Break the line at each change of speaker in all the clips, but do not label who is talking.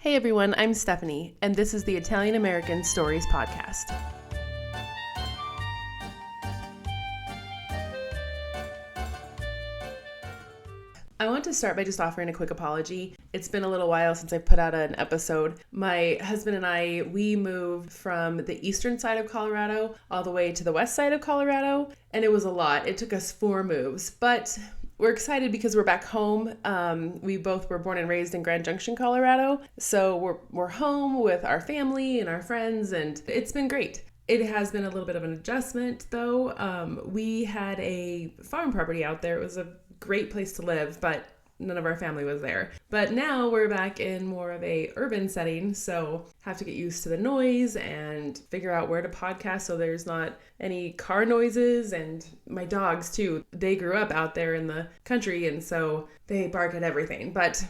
Hey everyone, I'm Stephanie, and this is the Italian American Stories Podcast. I want to start by just offering a quick apology. It's been a little while since I've put out an episode. My husband and I, we moved from the eastern side of Colorado all the way to the west side of Colorado, and it was a lot. It took us 4 moves, but we're excited because we're back home. We both were born and raised in Grand Junction, Colorado, so we're home with our family and our friends, and it's been great. It has been a little bit of an adjustment, though. We had a farm property out there. It was a great place to live, but none of our family was there. But now we're back in more of a urban setting, so have to get used to the noise and figure out where to podcast so there's not any car noises. And my dogs too, they grew up out there in the country, and so they bark at everything. But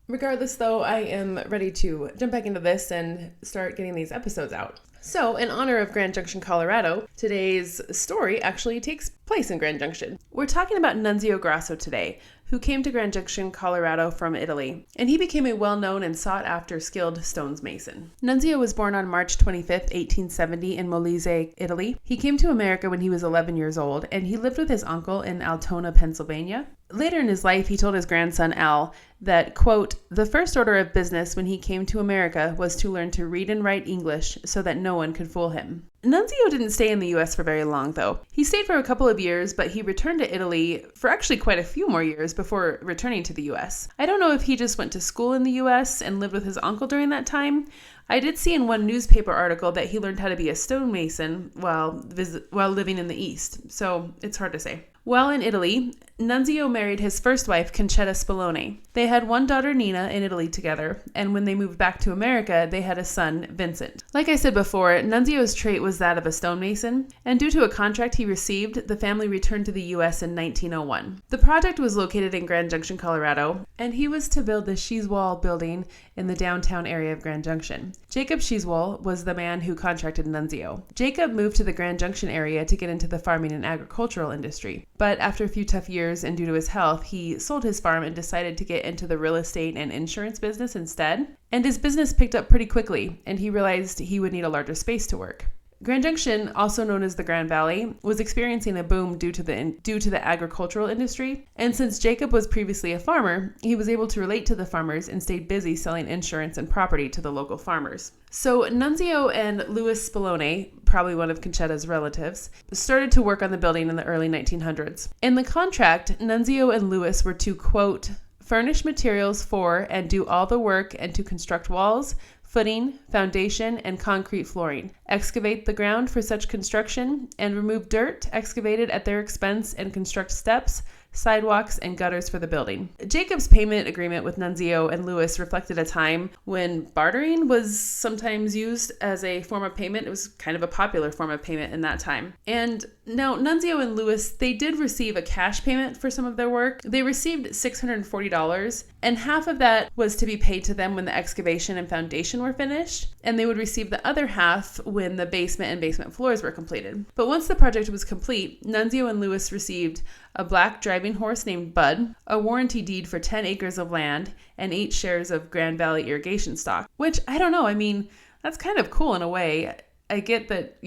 regardless though, I am ready to jump back into this and start getting these episodes out. So, in honor of Grand Junction, Colorado, today's story actually takes place in Grand Junction. We're talking about Nunzio Grasso today, who came to Grand Junction, Colorado from Italy, and he became a well-known and sought-after skilled stonesmason. Nunzio was born on March 25th, 1870 in Molise, Italy. He came to America when he was 11 years old, and he lived with his uncle in Altona, Pennsylvania. Later in his life, he told his grandson Al that, quote, the first order of business when he came to America was to learn to read and write English so that no one could fool him. Nunzio didn't stay in the U.S. for very long, though. He stayed for a couple of years, but he returned to Italy for actually quite a few more years before returning to the U.S. I don't know if he just went to school in the U.S. and lived with his uncle during that time. I did see in one newspaper article that he learned how to be a stonemason while living in the East, so it's hard to say. While in Italy, Nunzio married his first wife, Concetta Spallone. They had one daughter, Nina, in Italy together, and when they moved back to America, they had a son, Vincent. Like I said before, Nunzio's trait was that of a stonemason, and due to a contract he received, the family returned to the U.S. in 1901. The project was located in Grand Junction, Colorado, and he was to build the Schiesswohl Building in the downtown area of Grand Junction. Jacob Schiesswohl was the man who contracted Nunzio. Jacob moved to the Grand Junction area to get into the farming and agricultural industry, but after a few tough years and due to his health, he sold his farm and decided to get into the real estate and insurance business instead. And his business picked up pretty quickly, and he realized he would need a larger space to work. Grand Junction, also known as the Grand Valley, was experiencing a boom due to the agricultural industry, and since Jacob was previously a farmer, he was able to relate to the farmers and stayed busy selling insurance and property to the local farmers. So Nunzio and Louis Spallone, probably one of Concetta's relatives, started to work on the building in the early 1900s. In the contract, Nunzio and Louis were to, quote, furnish materials for and do all the work and to construct walls, footing, foundation, and concrete flooring, excavate the ground for such construction, and remove dirt excavated at their expense and construct steps, sidewalks, and gutters for the building. Jacob's payment agreement with Nunzio and Louis reflected a time when bartering was sometimes used as a form of payment. It was kind of a popular form of payment in that time. And now Nunzio and Louis, they did receive a cash payment for some of their work. They received $640, and half of that was to be paid to them when the excavation and foundation were finished, and they would receive the other half when the basement and basement floors were completed. But once the project was complete, Nunzio and Louis received a black driving horse named Bud, a warranty deed for 10 acres of land, and 8 shares of Grand Valley irrigation stock, which I don't know. I mean, that's kind of cool in a way. I get that,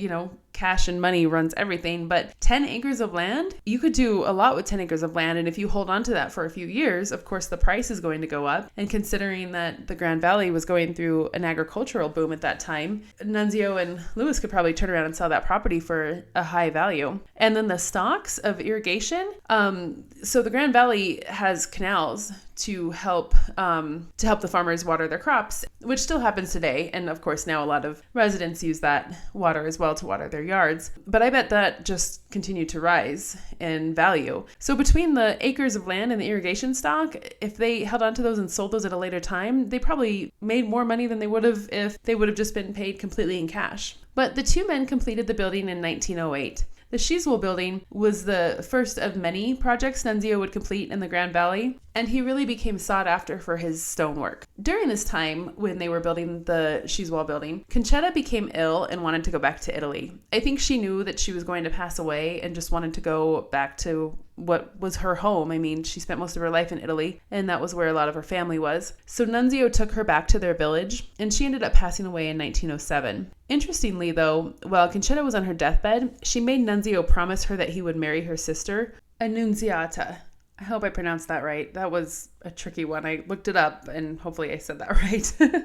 cash and money runs everything, but 10 acres of land, you could do a lot with 10 acres of land. And if you hold on to that for a few years, of course, the price is going to go up. And considering that the Grand Valley was going through an agricultural boom at that time, Nunzio and Louis could probably turn around and sell that property for a high value. And then the stocks of irrigation. So the Grand Valley has canals to help the farmers water their crops, which still happens today. And of course, now a lot of residents use that water as well to water their yards. But I bet that just continued to rise in value. So between the acres of land and the irrigation stock, if they held on to those and sold those at a later time, they probably made more money than they would have if they would have just been paid completely in cash. But the two men completed the building in 1908. The Schiesswohl Building was the first of many projects Nunzio would complete in the Grand Valley, and he really became sought after for his stonework. During this time, when they were building the Schiesswohl Building, Concetta became ill and wanted to go back to Italy. I think she knew that she was going to pass away and just wanted to go back to what was her home. I mean, she spent most of her life in Italy, and that was where a lot of her family was. So Nunzio took her back to their village, and she ended up passing away in 1907. Interestingly, though, while Conchetta was on her deathbed, she made Nunzio promise her that he would marry her sister, Annunziata. I hope I pronounced that right. That was a tricky one. I looked it up, and hopefully I said that right.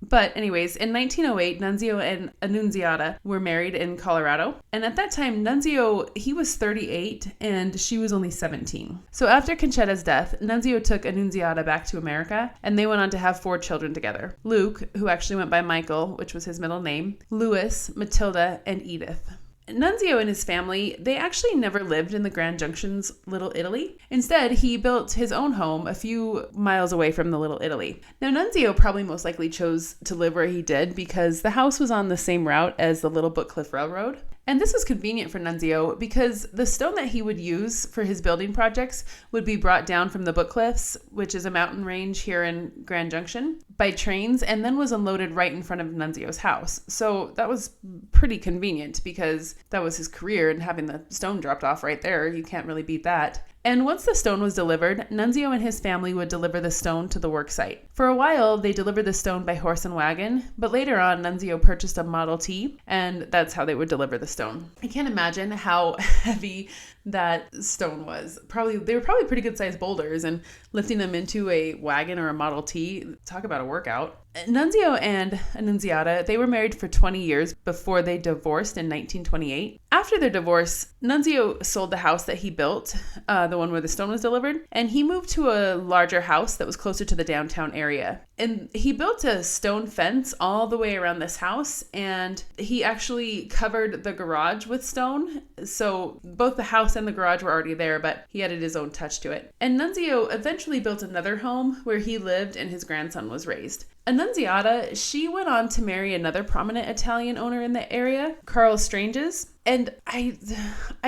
But anyways, in 1908, Nunzio and Annunziata were married in Colorado. And at that time, Nunzio, he was 38 and she was only 17. So after Conchetta's death, Nunzio took Annunziata back to America, and they went on to have 4 children together. Luke, who actually went by Michael, which was his middle name, Louis, Matilda, and Edith. Nunzio and his family, they actually never lived in the Grand Junction's Little Italy. Instead, he built his own home a few miles away from the Little Italy. Now, Nunzio probably most likely chose to live where he did because the house was on the same route as the Little Book Cliff Railroad. And this was convenient for Nunzio because the stone that he would use for his building projects would be brought down from the Book Cliffs, which is a mountain range here in Grand Junction, by trains, and then was unloaded right in front of Nunzio's house. So that was pretty convenient because that was his career, and having the stone dropped off right there, you can't really beat that. And once the stone was delivered, Nunzio and his family would deliver the stone to the work site. For a while, they delivered the stone by horse and wagon, but later on, Nunzio purchased a Model T, and that's how they would deliver the stone. I can't imagine how heavy that stone was. They were probably pretty good sized boulders, and lifting them into a wagon or a Model T, talk about a workout. Nunzio and Annunziata, they were married for 20 years before they divorced in 1928. After their divorce, Nunzio sold the house that he built, the one where the stone was delivered, and he moved to a larger house that was closer to the downtown area. And he built a stone fence all the way around this house, and he actually covered the garage with stone. So both the house and the garage were already there, but he added his own touch to it. And Nunzio eventually built another home where he lived and his grandson was raised. Annunziata, she went on to marry another prominent Italian owner in the area, Carl Stranges. And I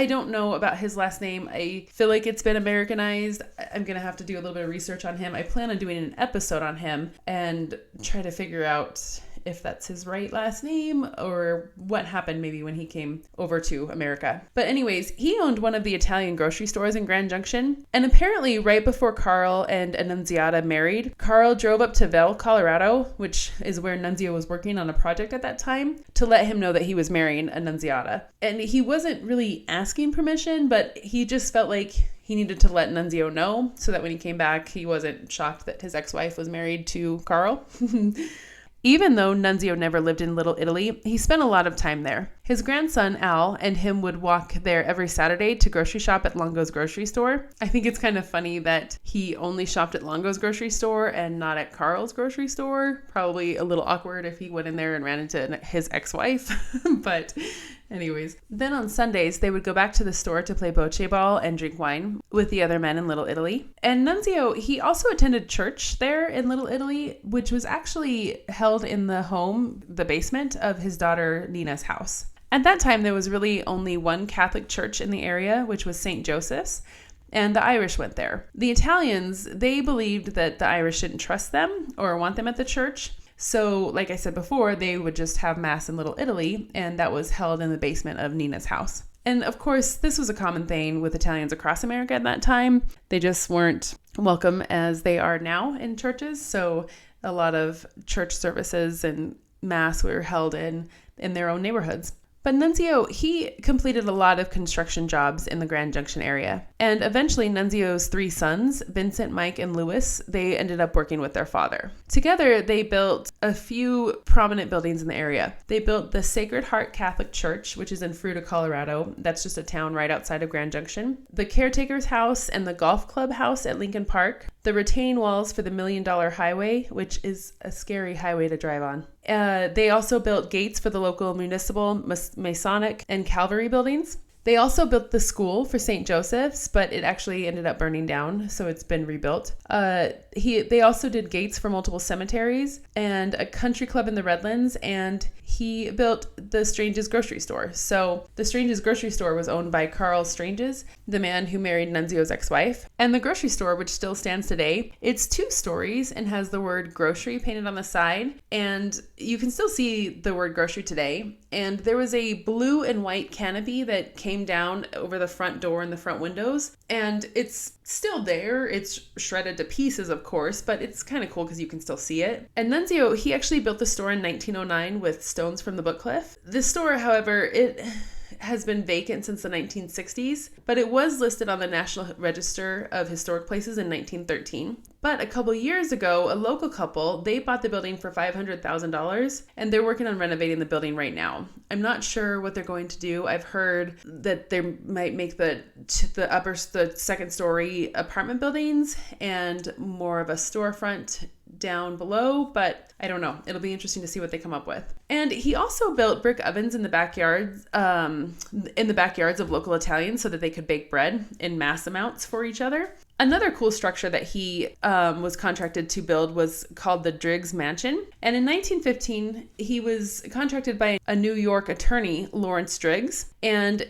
don't know about his last name. I feel like it's been Americanized. I'm going to have to do a little bit of research on him. I plan on doing an episode on him and try to figure out if that's his right last name or what happened maybe when he came over to America. But anyways, he owned one of the Italian grocery stores in Grand Junction. And apparently right before Carl and Annunziata married, Carl drove up to Vail, Colorado, which is where Nunzio was working on a project at that time, to let him know that he was marrying Annunziata. And he wasn't really asking permission, but he just felt like he needed to let Nunzio know so that when he came back, he wasn't shocked that his ex-wife was married to Carl. Even though Nunzio never lived in Little Italy, he spent a lot of time there. His grandson, Al, and him would walk there every Saturday to grocery shop at Longo's grocery store. I think it's kind of funny that he only shopped at Longo's grocery store and not at Carl's grocery store. Probably a little awkward if he went in there and ran into his ex-wife, but anyways, then on Sundays, they would go back to the store to play bocce ball and drink wine with the other men in Little Italy. And Nunzio, he also attended church there in Little Italy, which was actually held in the basement of his daughter Nina's house. At that time, there was really only one Catholic church in the area, which was St. Joseph's, and the Irish went there. The Italians, they believed that the Irish didn't trust them or want them at the church. So, like I said before, they would just have Mass in Little Italy, and that was held in the basement of Nina's house. And of course, this was a common thing with Italians across America at that time. They just weren't welcome as they are now in churches. So a lot of church services and Mass were held in their own neighborhoods. But Nunzio, he completed a lot of construction jobs in the Grand Junction area. And eventually Nunzio's 3 sons, Vincent, Mike, and Louis, they ended up working with their father. Together, they built a few prominent buildings in the area. They built the Sacred Heart Catholic Church, which is in Fruita, Colorado. That's just a town right outside of Grand Junction. The Caretaker's House and the Golf Club House at Lincoln Park. The retaining walls for the $1 Million Highway, which is a scary highway to drive on. They also built gates for the local municipal, Masonic, and Calvary buildings. They also built the school for St. Joseph's, but it actually ended up burning down, so it's been rebuilt. They also did gates for multiple cemeteries and a country club in the Redlands, and he built the Stranges grocery store. So the Stranges grocery store was owned by Carl Stranges, the man who married Nunzio's ex-wife. And the grocery store, which still stands today, it's 2 stories and has the word grocery painted on the side. And you can still see the word grocery today. And there was a blue and white canopy that came came down over the front door and the front windows, and it's still there. It's shredded to pieces, of course, but it's kind of cool because you can still see it. And Nunzio, he actually built the store in 1909 with stones from the Book Cliff. This store, however, it has been vacant since the 1960s, but it was listed on the National Register of Historic Places in 1913. But a couple years ago, a local couple, they bought the building for $500,000, and they're working on renovating the building right now. I'm not sure what they're going to do. I've heard that they might make the second story apartment buildings and more of a storefront down below, but I don't know. It'll be interesting to see what they come up with. And he also built brick ovens in the backyards of local Italians so that they could bake bread in mass amounts for each other. Another cool structure that he was contracted to build was called the Driggs Mansion. And in 1915, he was contracted by a New York attorney, Lawrence Driggs. And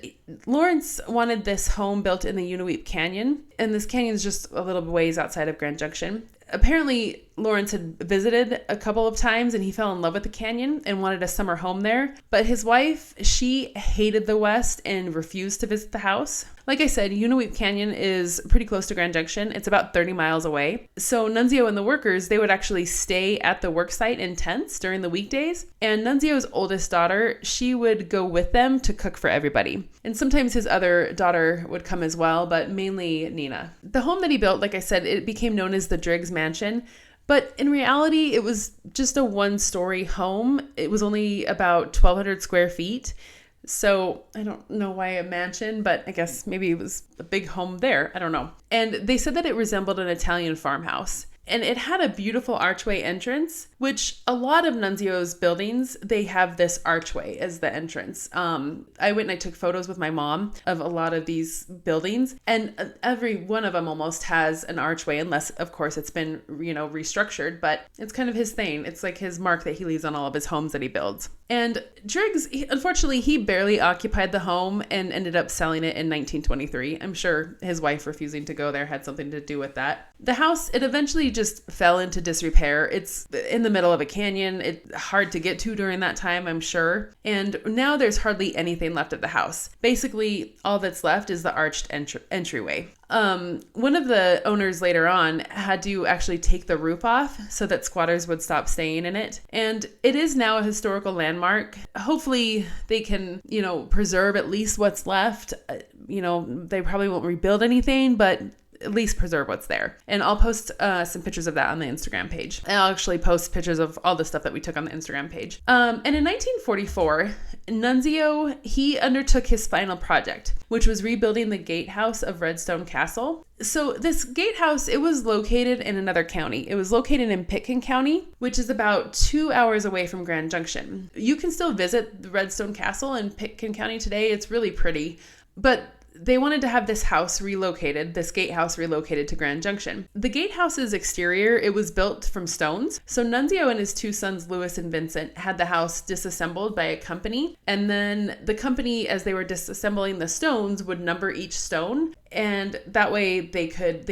Lawrence wanted this home built in the Unaweep Canyon. And this canyon is just a little ways outside of Grand Junction. Apparently, Lawrence had visited a couple of times and he fell in love with the canyon and wanted a summer home there. But his wife, she hated the West and refused to visit the house. Like I said, Unaweep Canyon is pretty close to Grand Junction. It's about 30 miles away. So Nunzio and the workers, they would actually stay at the work site in tents during the weekdays. And Nunzio's oldest daughter, she would go with them to cook for everybody. And sometimes his other daughter would come as well, but mainly Nina. The home that he built, like I said, it became known as the Driggs Mansion. But in reality, it was just a one-story home. It was only about 1,200 square feet. So I don't know why a mansion, but I guess maybe it was a big home there. I don't know. And they said that it resembled an Italian farmhouse. And it had a beautiful archway entrance, which a lot of Nunzio's buildings, they have this archway as the entrance. I went and I took photos with my mom of a lot of these buildings, and every one of them almost has an archway, unless, of course, it's been, restructured, but it's kind of his thing. It's like his mark that he leaves on all of his homes that he builds. And Driggs, unfortunately, he barely occupied the home and ended up selling it in 1923. I'm sure his wife refusing to go there had something to do with that. The house, it eventually just fell into disrepair. It's in the middle of a canyon. It's hard to get to during that time, I'm sure. And now there's hardly anything left of the house. Basically, all that's left is the arched entryway. One of the owners later on had to actually take the roof off so that squatters would stop staying in it. And it is now a historical landmark. Hopefully they can, preserve at least what's left. They probably won't rebuild anything, but at least preserve what's there. And I'll post some pictures of that on the Instagram page. And I'll actually post pictures of all the stuff that we took on the Instagram page. And in 1944, Nunzio, he undertook his final project, which was rebuilding the gatehouse of Redstone Castle. So this gatehouse, it was located in another county. It was located in Pitkin County, which is about 2 hours away from Grand Junction. You can still visit the Redstone Castle in Pitkin County today. It's really pretty, but they wanted to have this gatehouse relocated to Grand Junction. The gatehouse's exterior, it was built from stones. So Nunzio and his two sons, Louis and Vincent, had the house disassembled by a company. And then the company, as they were disassembling the stones, would number each stone. And that way they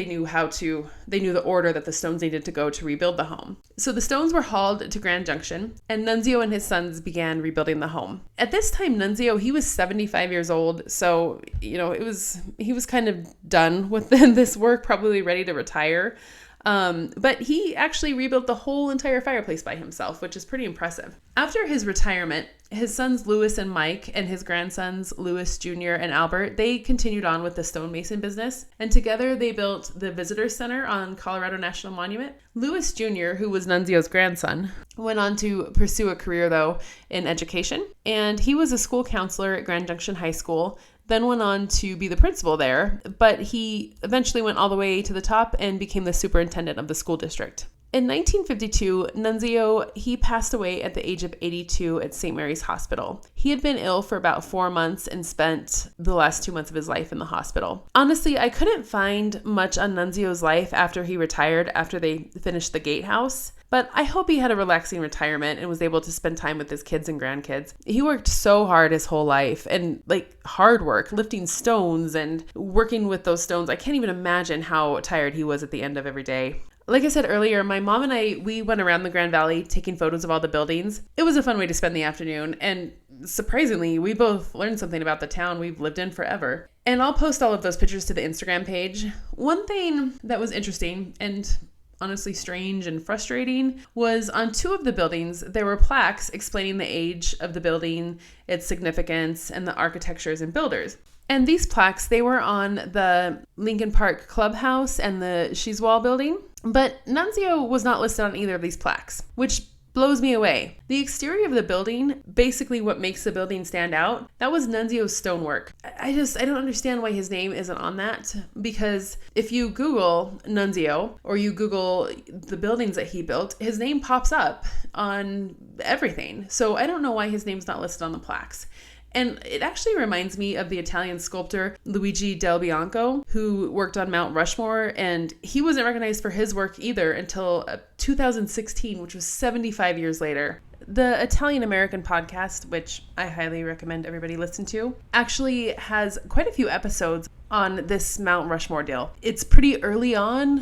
knew the order that the stones needed to go to rebuild the home. So the stones were hauled to Grand Junction, and Nunzio and his sons began rebuilding the home. At this time, Nunzio, he was 75 years old. So, he was kind of done with this work, probably ready to retire. But he actually rebuilt the whole entire fireplace by himself, which is pretty impressive. After his retirement, his sons Louis and Mike and his grandsons Louis Jr. and Albert, they continued on with the stonemason business, and together they built the Visitor Center on Colorado National Monument. Louis Jr., who was Nunzio's grandson, went on to pursue a career, though, in education, and he was a school counselor at Grand Junction High School, then went on to be the principal there, but he eventually went all the way to the top and became the superintendent of the school district. In 1952, Nunzio, he passed away at the age of 82 at St. Mary's Hospital. He had been ill for about 4 months and spent the last 2 months of his life in the hospital. Honestly, I couldn't find much on Nunzio's life after he retired, after they finished the gatehouse. But I hope he had a relaxing retirement and was able to spend time with his kids and grandkids. He worked so hard his whole life, and hard work, lifting stones and working with those stones. I can't even imagine how tired he was at the end of every day. Like I said earlier, my mom and I, we went around the Grand Valley taking photos of all the buildings. It was a fun way to spend the afternoon. And surprisingly, we both learned something about the town we've lived in forever. And I'll post all of those pictures to the Instagram page. One thing that was interesting and honestly strange and frustrating was on 2 of the buildings, there were plaques explaining the age of the building, its significance, and the architectures and builders. And these plaques, they were on the Lincoln Park Clubhouse and the Schiesswohl Building, but Nunzio was not listed on either of these plaques, which blows me away. The exterior of the building, basically what makes the building stand out, that was Nunzio's stonework. I don't understand why his name isn't on that, because if you Google Nunzio or you Google the buildings that he built, his name pops up on everything. So I don't know why his name's not listed on the plaques. And it actually reminds me of the Italian sculptor Luigi Del Bianco, who worked on Mount Rushmore, and he wasn't recognized for his work either until 2016, which was 75 years later. The Italian American podcast, which I highly recommend everybody listen to, actually has quite a few episodes on this Mount Rushmore deal. It's pretty early on,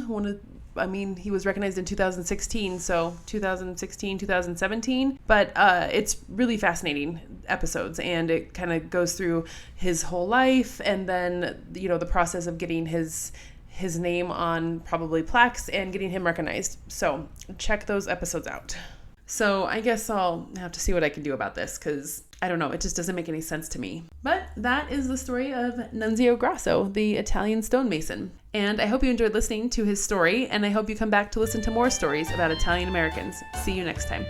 he was recognized in 2016, so 2016, 2017, but it's really fascinating episodes, and it kind of goes through his whole life, and then, the process of getting his name on probably plaques and getting him recognized. So check those episodes out. So I guess I'll have to see what I can do about this, because I don't know, it just doesn't make any sense to me. But that is the story of Nunzio Grasso, the Italian stonemason. And I hope you enjoyed listening to his story, and I hope you come back to listen to more stories about Italian Americans. See you next time.